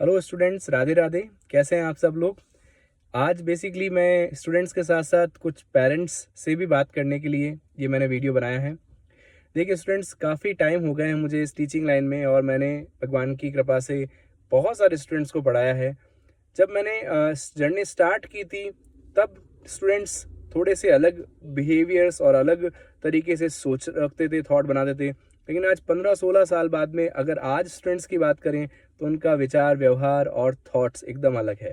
Hello students, Radhe Radhe. कैसे हैं आप सब लोग। आज बेसिकली मैं स्टूडेंट्स के साथ साथ कुछ पेरेंट्स से भी बात करने के लिए ये मैंने वीडियो बनाया है। देखिए स्टूडेंट्स, काफ़ी टाइम हो गए हैं मुझे इस टीचिंग लाइन में और मैंने भगवान की कृपा से बहुत सारे स्टूडेंट्स को पढ़ाया है। जब मैंने जर्नी स्टार्ट की थी तब स्टूडेंट्स थोड़े से अलग बिहेवियर्स और अलग तरीके से सोच रखते थे, थॉट बनाते थे। लेकिन आज 15-16 साल बाद में अगर आज स्टूडेंट्स की बात करें तो उनका विचार, व्यवहार और थॉट्स एकदम अलग है।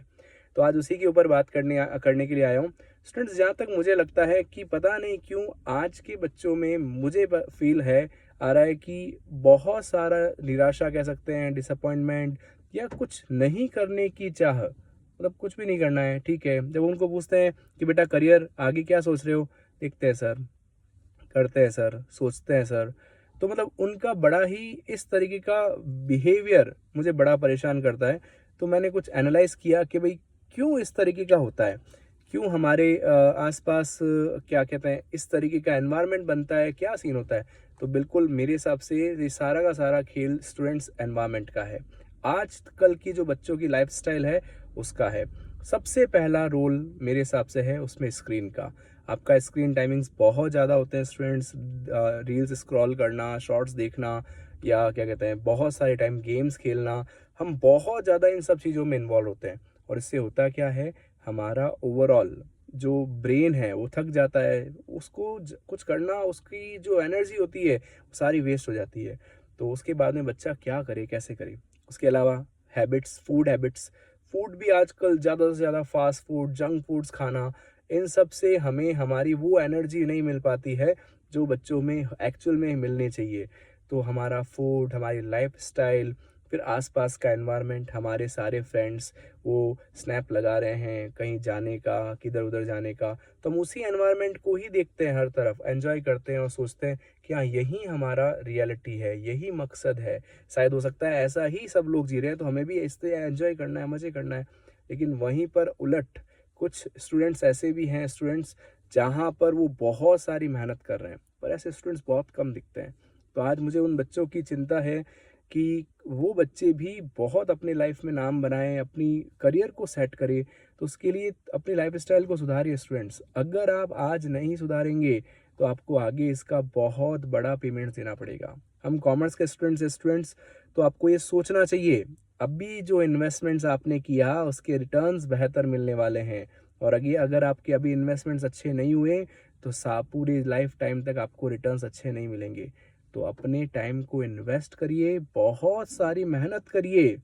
तो आज उसी के ऊपर बात करने के लिए आया हूँ। स्टूडेंट्स, जहाँ तक मुझे लगता है कि पता नहीं क्यों आज के बच्चों में मुझे फील है आ रहा है कि बहुत सारा निराशा कह सकते हैं, डिसअपॉइंटमेंट या कुछ नहीं करने की चाह। मतलब कुछ भी नहीं करना है, ठीक है। जब उनको पूछते हैं कि बेटा करियर आगे क्या सोच रहे हो, देखते हैं सर, करते हैं सर, सोचते हैं सर। तो मतलब उनका बड़ा ही इस तरीके का बिहेवियर मुझे बड़ा परेशान करता है। तो मैंने कुछ एनालाइज किया कि भाई क्यों इस तरीके का होता है, क्यों हमारे आसपास क्या कहते हैं इस तरीके का एनवायरनमेंट बनता है, क्या सीन होता है। तो बिल्कुल मेरे हिसाब से ये सारा का सारा खेल स्टूडेंट्स एनवायरनमेंट का है। आज कल की जो बच्चों की लाइफस्टाइल है उसका है। सबसे पहला रोल मेरे हिसाब से है उसमें स्क्रीन का। आपका स्क्रीन टाइमिंग्स बहुत ज़्यादा होते हैं स्टूडेंट्स। रील्स स्क्रॉल करना, शॉर्ट्स देखना, या क्या कहते हैं बहुत सारे टाइम गेम्स खेलना। हम बहुत ज़्यादा इन सब चीज़ों में इन्वॉल्व होते हैं और इससे होता क्या है, हमारा ओवरऑल जो ब्रेन है वो थक जाता है। उसको कुछ करना, उसकी जो एनर्जी होती है वो सारी वेस्ट हो जाती है। तो उसके बाद में बच्चा क्या करे, कैसे करे। उसके अलावा हैबिट्स, फूड हैबिट्स, फूड भी आजकल ज़्यादा से ज़्यादा फास्ट फूड, जंक फूड्स खाना, इन सब से हमें हमारी वो एनर्जी नहीं मिल पाती है जो बच्चों में एक्चुअल में मिलनी चाहिए। तो हमारा फूड, हमारी लाइफस्टाइल, फिर आसपास का एनवायरनमेंट, हमारे सारे फ्रेंड्स वो स्नैप लगा रहे हैं कहीं जाने का, किधर उधर जाने का, तो हम उसी एनवायरनमेंट को ही देखते हैं, हर तरफ एंजॉय करते हैं और सोचते हैं कि हाँ यही हमारा रियलिटी है, यही मकसद है। शायद हो सकता है ऐसा ही सब लोग जी रहे हैं तो हमें भी इससे एंजॉय करना है, मज़े करना है। लेकिन वहीं पर उलट कुछ स्टूडेंट्स ऐसे भी हैं, स्टूडेंट्स जहाँ पर वो बहुत सारी मेहनत कर रहे हैं पर ऐसे स्टूडेंट्स बहुत कम दिखते हैं। तो आज मुझे उन बच्चों की चिंता है कि वो बच्चे भी बहुत अपने लाइफ में नाम बनाएं, अपनी करियर को सेट करें। तो उसके लिए अपनी लाइफस्टाइल को सुधारिए स्टूडेंट्स। अगर आप आज नहीं सुधारेंगे तो आपको आगे इसका बहुत बड़ा पेमेंट देना पड़ेगा। हम कॉमर्स के स्टूडेंट्स, तो आपको ये सोचना चाहिए अभी जो इन्वेस्टमेंट्स आपने किया उसके रिटर्न्स बेहतर मिलने वाले हैं। और अगर आपके अभी इन्वेस्टमेंट्स अच्छे नहीं हुए तो पूरी लाइफ टाइम तक आपको रिटर्न्स अच्छे नहीं मिलेंगे। तो अपने टाइम को इन्वेस्ट करिए, बहुत सारी मेहनत करिए।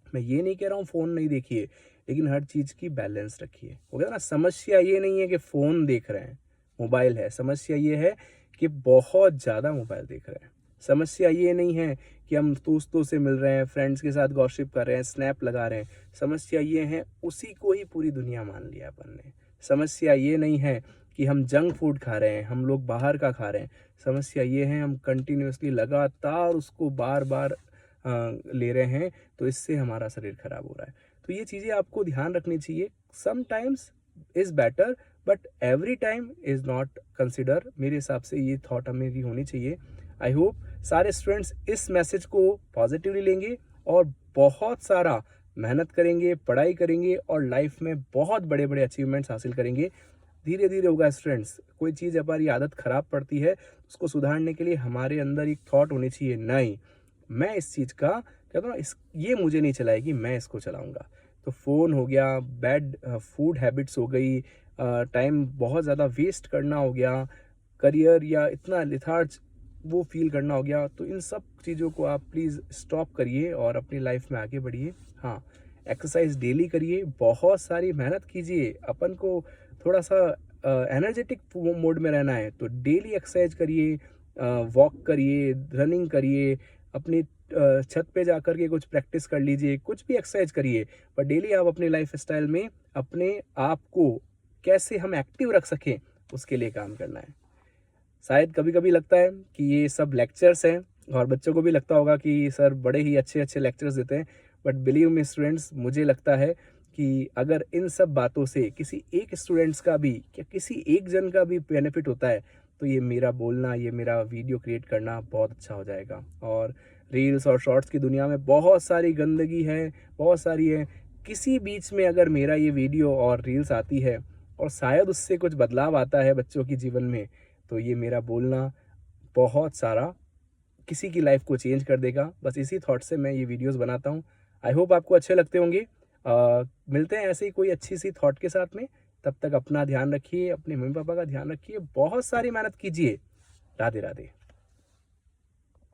मैं ये नहीं कह रहा हूँ फ़ोन नहीं देखिए, लेकिन हर चीज़ की बैलेंस रखिए। हो गया ना। समस्या ये नहीं है कि फ़ोन देख रहे हैं, मोबाइल है। समस्या ये है कि बहुत ज़्यादा मोबाइल देख रहे हैं। समस्या ये नहीं है कि हम दोस्तों से मिल रहे हैं, फ्रेंड्स के साथ गॉसिप कर रहे हैं, स्नैप लगा रहे हैं। समस्या ये है उसी को ही पूरी दुनिया मान लिया अपन ने। समस्या ये नहीं है कि हम जंक फूड खा रहे हैं, हम लोग बाहर का खा रहे हैं। समस्या ये है हम कंटिन्यूअसली लगातार उसको बार बार ले रहे हैं, तो इससे हमारा शरीर खराब हो रहा है। तो ये चीज़ें आपको ध्यान रखनी चाहिए। Sometimes is better but every time is not consider. मेरे हिसाब से ये थॉट हमें भी होनी चाहिए। आई होप सारे स्टूडेंट्स इस मैसेज को पॉजिटिवली लेंगे और बहुत सारा मेहनत करेंगे, पढ़ाई करेंगे और लाइफ में बहुत बड़े बड़े अचीवमेंट्स हासिल करेंगे। धीरे धीरे होगा स्टूडेंट्स। कोई चीज़ हमारी आदत खराब पड़ती है, उसको सुधारने के लिए हमारे अंदर एक थॉट होनी चाहिए, नहीं मैं इस चीज़ का कहता हूँ ना, इस ये मुझे नहीं चलाएगी, मैं इसको चलाऊँगा। तो फ़ोन हो गया, बैड फूड हैबिट्स हो गई, टाइम बहुत ज़्यादा वेस्ट करना हो गया, करियर या इतना लिथार्ज वो फ़ील करना हो गया। तो इन सब चीज़ों को आप प्लीज़ स्टॉप करिए और अपनी लाइफ में आगे बढ़िए। हाँ, एक्सरसाइज डेली करिए, बहुत सारी मेहनत कीजिए। अपन को थोड़ा-सा एनर्जेटिक मोड में रहना है तो डेली एक्सरसाइज करिए, वॉक करिए, रनिंग करिए, अपनी छत पे जाकर के कुछ प्रैक्टिस कर लीजिए, कुछ भी एक्सरसाइज करिए। पर डेली आप अपनी लाइफ़स्टाइल में अपने आप को कैसे हम एक्टिव रख सकें, उसके लिए काम करना है। शायद कभी-कभी लगता है कि ये सब लेक्चर्स हैं और बच्चों को भी लगता होगा कि सर बड़े ही अच्छे-अच्छे लेक्चर्स देते हैं। बट बिलीव मी स्टूडेंट्स, मुझे लगता है कि अगर इन सब बातों से किसी एक स्टूडेंट्स का भी या किसी एक जन का भी बेनिफिट होता है, तो ये मेरा बोलना, ये मेरा वीडियो क्रिएट करना बहुत अच्छा हो जाएगा। और रील्स और शॉर्ट्स की दुनिया में बहुत सारी गंदगी है, बहुत सारी है। किसी बीच में अगर मेरा ये वीडियो और रील्स आती है और शायद उससे कुछ बदलाव आता है बच्चों के जीवन में, तो ये मेरा बोलना बहुत सारा किसी की लाइफ को चेंज कर देगा। बस इसी थॉट से मैं ये वीडियोस बनाता हूँ। आई होप आपको अच्छे लगते होंगे। मिलते हैं ऐसे ही कोई अच्छी सी थॉट के साथ में। तब तक अपना ध्यान रखिए, अपने मम्मी पापा का ध्यान रखिए, बहुत सारी मेहनत कीजिए। राधे राधे।